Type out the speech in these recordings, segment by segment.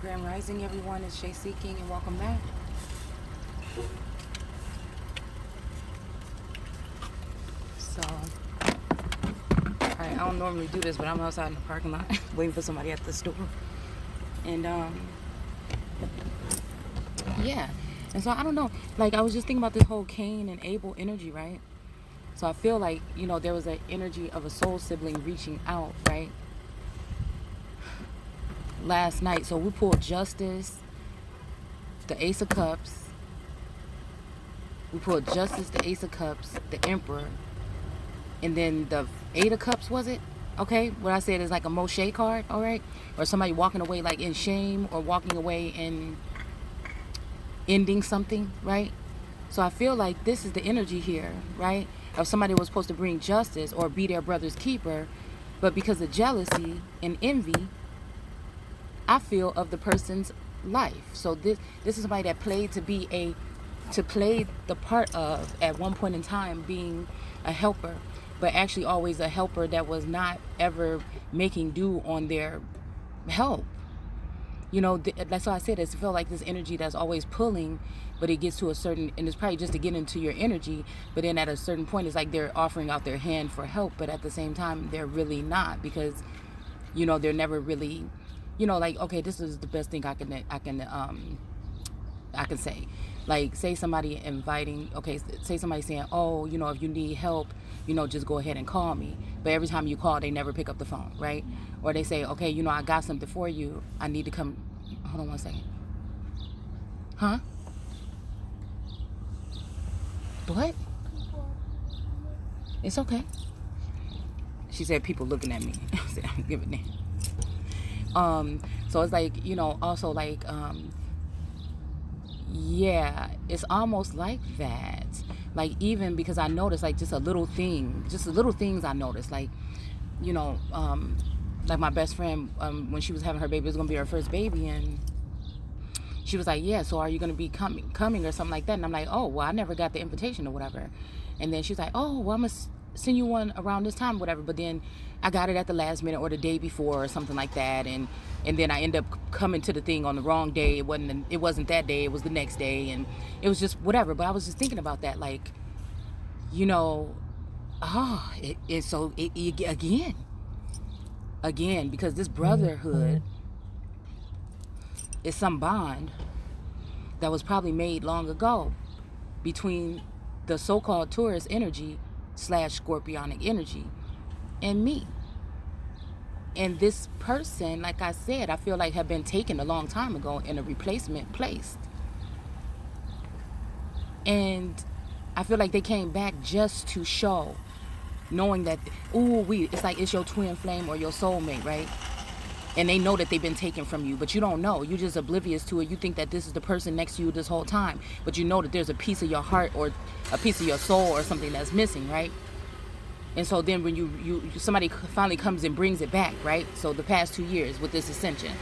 Grand Rising, everyone. It's Shay Seeking, and welcome back. So, I don't normally do this, but I'm outside in the parking lot waiting for somebody at the store. And, yeah. And so, I don't know. Like, I was just thinking about this whole Cain and Abel energy, right? So, I feel like, you know, there was an energy of a soul sibling reaching out, right? Last night. So, we pulled Justice, the Ace of Cups. We pulled Justice, the Ace of Cups, the Emperor. And then the Eight of Cups, was it? Okay, what I said is like a Moshe card, all right? Or somebody walking away like in shame, or walking away in ending something, right? So I feel like this is the energy here, right? Of somebody who was supposed to bring justice or be their brother's keeper, but because of jealousy and envy, I feel, of the person's life. So this is somebody that played to play the part of, at one point in time, being a helper, but actually always a helper that was not ever making do on their help. You know, that's why I said it felt like this energy that's always pulling, but it gets to a certain, and it's probably just to get into your energy, but then at a certain point it's like they're offering out their hand for help, but at the same time they're really not, because, you know, they're never really, you know, like, okay, this is the best thing I can say. Like, say somebody inviting, okay, say somebody saying, oh, you know, if you need help, you know, just go ahead and call me. But every time you call, they never pick up the phone, right? Or they say, okay, you know, I got something for you. I need to come. Hold on one second. Huh? What? It's okay. She said people looking at me. I said, I'm giving it. So it's like, you know, also like, yeah, it's almost like that. Like, even because I noticed, like, just the little things I noticed, like, you know, like my best friend, when she was having her baby, it was gonna be her first baby, and she was like, yeah, so are you gonna be coming or something like that? And I'm like, oh, well, I never got the invitation or whatever. And then she was like, oh, well, I'm gonna send you one around this time, whatever. But then I got it at the last minute or the day before or something like that, and then I end up coming to the thing on the wrong day. It wasn't that day, it was the next day, and it was just whatever. But I was just thinking about that, like, you know, again, because this brotherhood is some bond that was probably made long ago between the so-called Taurus energy / Scorpionic energy and me. And this person, like I said, I feel like had been taken a long time ago and a replacement placed. And I feel like they came back just to show, knowing that, it's like it's your twin flame or your soulmate, right? And they know that they've been taken from you, but you don't know. You're just oblivious to it. You think that this is the person next to you this whole time, but you know that there's a piece of your heart or a piece of your soul or something that's missing, right? And so then when somebody finally comes and brings it back, right? So the past 2 years with this ascension,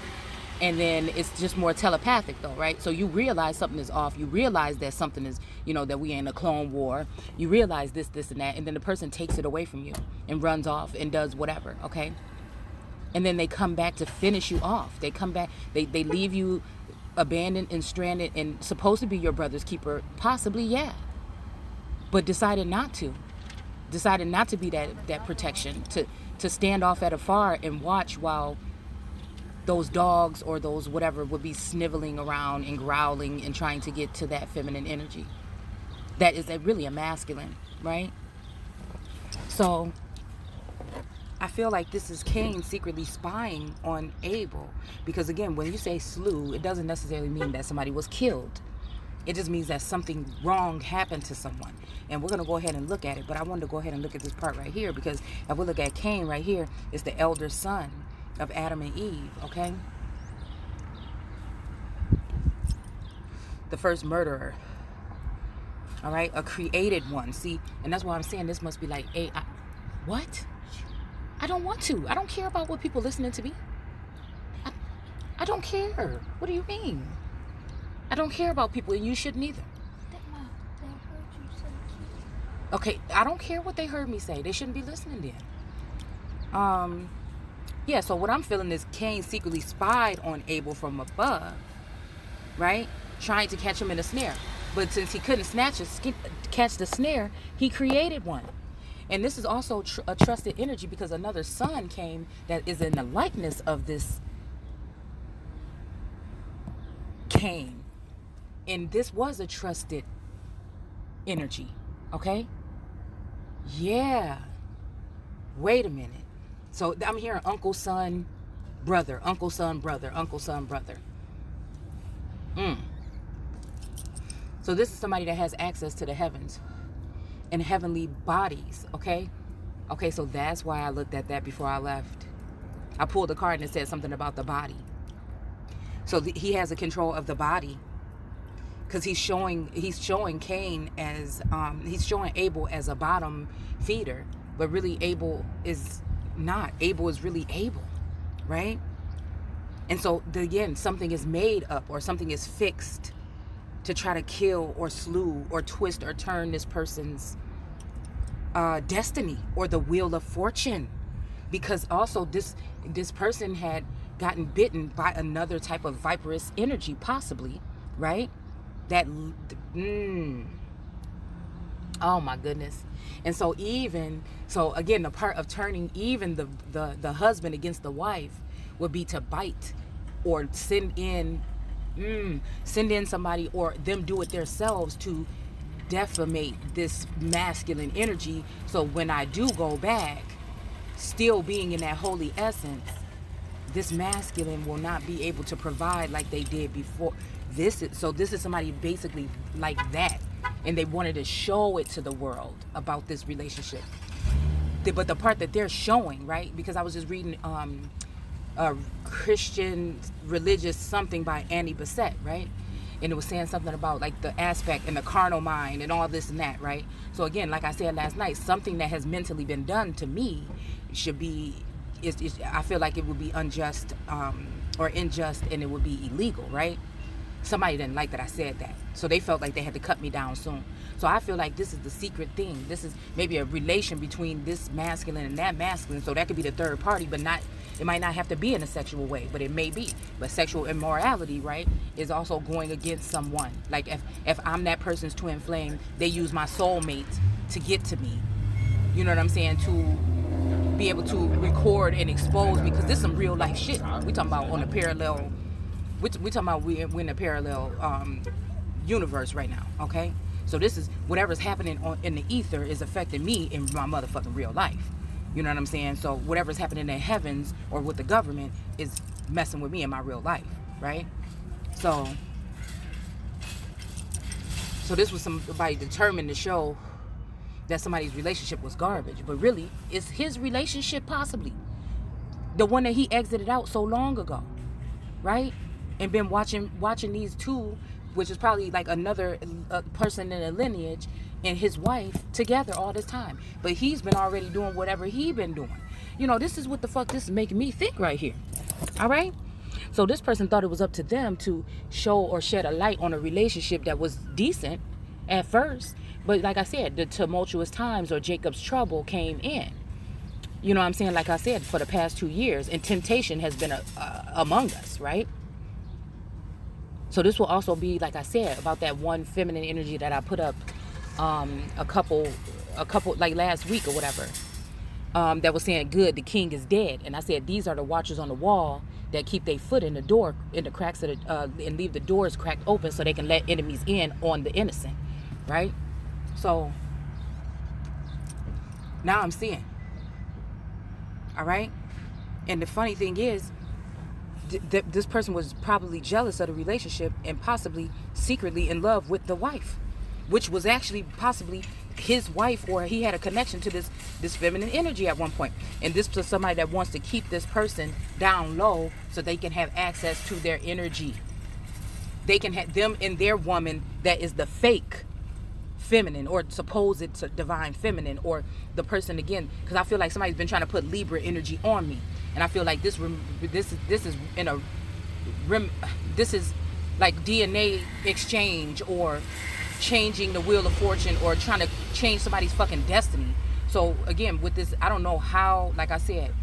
and then it's just more telepathic though, right? So you realize something is off. You realize that something is, you know, that we in a clone war. You realize this and that, and then the person takes it away from you and runs off and does whatever, okay? And then they come back to finish you off. They come back, they leave you abandoned and stranded and supposed to be your brother's keeper, possibly, yeah, but decided not to be that protection, to stand off at afar and watch while those dogs or those whatever would be sniveling around and growling and trying to get to that feminine energy that is really a masculine, right? So I feel like this is Cain secretly spying on Abel, because again, when you say slew, it doesn't necessarily mean that somebody was killed. It just means that something wrong happened to someone. And we're going to go ahead and look at it. But I wanted to go ahead and look at this part right here, because if we look at Cain right here, it's the elder son of Adam and Eve, okay? The first murderer. All right? A created one. See? And that's why I'm saying this must be like, what? I don't want to. I don't care about what people listening to me. I don't care. What do you mean? I don't care about people, and you shouldn't either. Okay, I don't care what they heard me say. They shouldn't be listening then. Yeah, so what I'm feeling is Cain secretly spied on Abel from above, right? Trying to catch him in a snare. But since he couldn't catch the snare, he created one. And this is also a trusted energy, because another son came that is in the likeness of this Cain. And this was a trusted energy, okay? Yeah. Wait a minute. So I'm hearing uncle, son, brother, uncle, son, brother, uncle, son, brother. So this is somebody that has access to the heavens and heavenly bodies, okay? Okay, so that's why I looked at that before I left. I pulled a card and it said something about the body. So he has a control of the body, because he's showing Cain as he's showing Abel as a bottom feeder, but really Abel is not. Abel is really Abel, right? And so again, something is made up or something is fixed to try to kill or slew or twist or turn this person's destiny or the wheel of fortune, because also this person had gotten bitten by another type of viperous energy, possibly, right? That oh my goodness. And so again, the part of turning even the husband against the wife would be to bite or send in somebody, or them do it themselves to defamate this masculine energy. So when I do go back, still being in that holy essence, this masculine will not be able to provide like they did before. This is somebody basically like that, and they wanted to show it to the world about this relationship. But the part that they're showing, right? Because I was just reading Christian religious something by Annie Besant, right? And it was saying something about like the aspect and the carnal mind and all this and that, right? So again, like I said last night, something that has mentally been done to me should be, I feel like it would be unjust or unjust, and it would be illegal, right? Somebody didn't like that I said that, so they felt like they had to cut me down soon. So I feel like this is the secret thing. This is maybe a relation between this masculine and that masculine. So that could be the third party, but not. It might not have to be in a sexual way, but it may be. But sexual immorality, right, is also going against someone. Like if I'm that person's twin flame, they use my soulmate to get to me. You know what I'm saying? To be able to record and expose me, because this is some real life shit. We talking about on a parallel. We talking about we're in a parallel universe right now. Okay, so this is whatever's happening in the ether is affecting me in my motherfucking real life. You know what I'm saying? So whatever's happening in the heavens or with the government is messing with me in my real life, right? So this was somebody determined to show that somebody's relationship was garbage, but really it's his relationship, possibly the one that he exited out so long ago, right? And been watching these two, which is probably like another person in a lineage, and his wife together all this time. But he's been already doing whatever he been doing. You know, this is what the fuck this is making me think right here. All right? So this person thought it was up to them to show or shed a light on a relationship that was decent at first. But like I said, the tumultuous times or Jacob's trouble came in. You know what I'm saying? Like I said, for the past 2 years. And temptation has been among us, right? So this will also be, like I said, about that one feminine energy that I put up a couple like last week or whatever, that was saying, good, the king is dead. And I said, these are the watchers on the wall that keep their foot in the door, in the cracks of the, and leave the doors cracked open so they can let enemies in on the innocent, right? So now I'm seeing, all right? And the funny thing is, this person was probably jealous of the relationship and possibly secretly in love with the wife, which was actually possibly his wife, or he had a connection to this feminine energy at one point. And this was somebody that wants to keep this person down low so they can have access to their energy. They can have them in their woman that is the fake feminine or supposed divine feminine, or the person, again, because I feel like somebody's been trying to put Libra energy on me, and I feel like this is like DNA exchange, or changing the wheel of fortune, or trying to change somebody's fucking destiny. So again, with this, I don't know how, like I said,